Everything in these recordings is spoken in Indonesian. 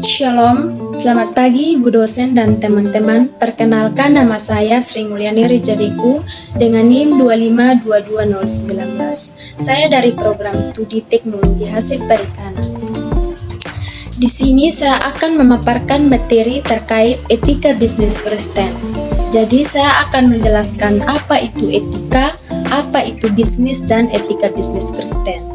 Shalom, selamat pagi Bu dosen dan teman-teman. Perkenalkan, nama saya Sri Mulyani Rijadiku dengan NIM 2522019. Saya dari program studi teknologi hasil perikanan. Di sini saya akan memaparkan materi terkait etika bisnis Kristen. Jadi saya akan menjelaskan apa itu etika, apa itu bisnis dan etika bisnis Kristen.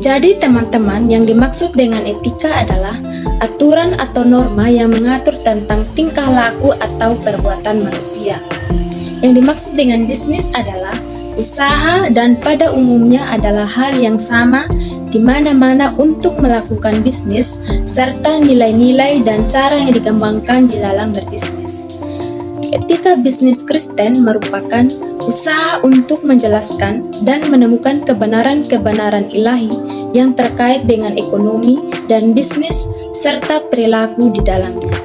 Jadi teman-teman, yang dimaksud dengan etika adalah aturan atau norma yang mengatur tentang tingkah laku atau perbuatan manusia. Yang dimaksud dengan bisnis adalah usaha dan pada umumnya adalah hal yang sama di mana-mana untuk melakukan bisnis serta nilai-nilai dan cara yang dikembangkan di dalam berbisnis. Etika bisnis Kristen merupakan usaha untuk menjelaskan dan menemukan kebenaran-kebenaran ilahi yang terkait dengan ekonomi dan bisnis serta perilaku di dalamnya.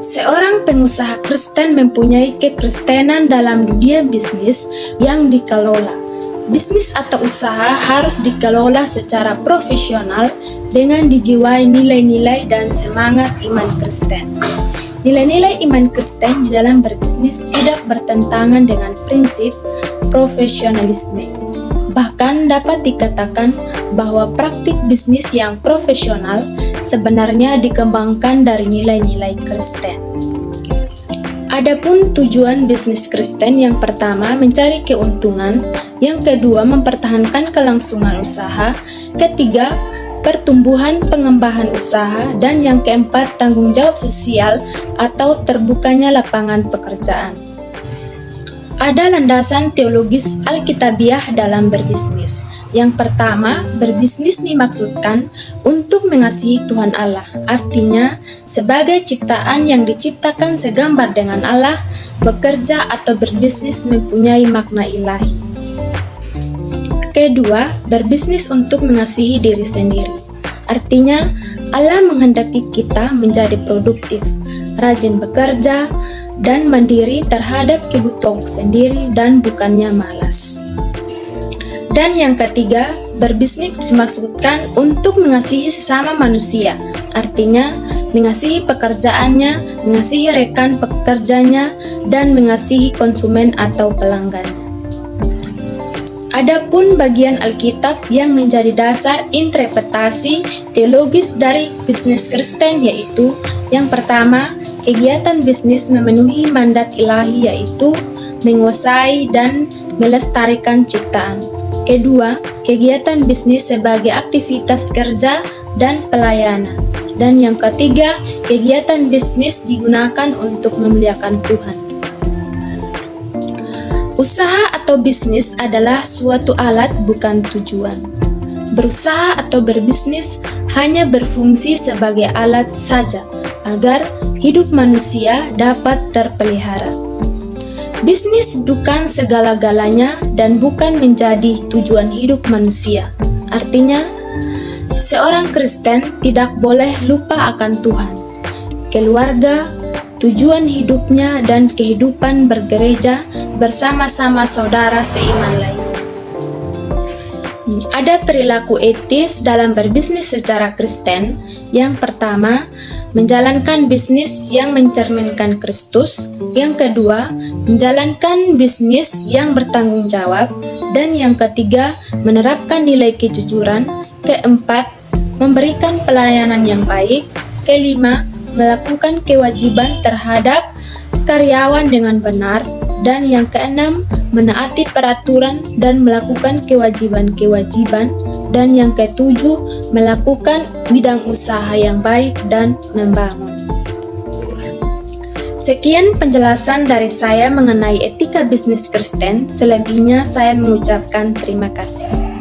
Seorang pengusaha Kristen mempunyai kekristenan dalam dunia bisnis yang dikelola. Bisnis atau usaha harus dikelola secara profesional dengan dijiwai nilai-nilai dan semangat iman Kristen. Nilai-nilai iman Kristen di dalam berbisnis tidak bertentangan dengan prinsip profesionalisme. Bahkan dapat dikatakan bahwa praktik bisnis yang profesional sebenarnya dikembangkan dari nilai-nilai Kristen. Adapun tujuan bisnis Kristen, yang pertama mencari keuntungan, yang kedua mempertahankan kelangsungan usaha, ketiga pertumbuhan pengembangan usaha, dan yang keempat tanggung jawab sosial atau terbukanya lapangan pekerjaan. Ada landasan teologis Alkitabiah dalam berbisnis. Yang pertama, berbisnis dimaksudkan untuk mengasihi Tuhan Allah. Artinya, sebagai ciptaan yang diciptakan segambar dengan Allah, bekerja atau berbisnis mempunyai makna ilahi. Kedua, berbisnis untuk mengasihi diri sendiri. Artinya, Allah menghendaki kita menjadi produktif, rajin bekerja, dan mandiri terhadap kebutuhan sendiri dan bukannya malas. Dan yang ketiga, berbisnis dimaksudkan untuk mengasihi sesama manusia. Artinya, mengasihi pekerjaannya, mengasihi rekan pekerjanya, dan mengasihi konsumen atau pelanggannya. Adapun bagian Alkitab yang menjadi dasar interpretasi teologis dari bisnis Kristen, yaitu yang pertama, kegiatan bisnis memenuhi mandat ilahi, yaitu menguasai dan melestarikan ciptaan. Kedua, kegiatan bisnis sebagai aktivitas kerja dan pelayanan. Dan yang ketiga, kegiatan bisnis digunakan untuk memuliakan Tuhan. Usaha atau bisnis adalah suatu alat, bukan tujuan. Berusaha atau berbisnis hanya berfungsi sebagai alat saja agar hidup manusia dapat terpelihara. Bisnis bukan segala-galanya dan bukan menjadi tujuan hidup manusia. Artinya, seorang Kristen tidak boleh lupa akan Tuhan, keluarga, tujuan hidupnya, dan kehidupan bergereja bersama-sama saudara seiman lain. Ada perilaku etis dalam berbisnis secara Kristen. Yang pertama, menjalankan bisnis yang mencerminkan Kristus. Yang kedua, menjalankan bisnis yang bertanggung jawab. Dan yang ketiga, menerapkan nilai kejujuran. Keempat, memberikan pelayanan yang baik. Kelima, melakukan kewajiban terhadap karyawan dengan benar. Dan yang keenam, menaati peraturan dan melakukan kewajiban-kewajiban. Dan yang ketujuh, melakukan bidang usaha yang baik dan membangun. Sekian penjelasan dari saya mengenai etika bisnis Kristen. Selebihnya saya mengucapkan terima kasih.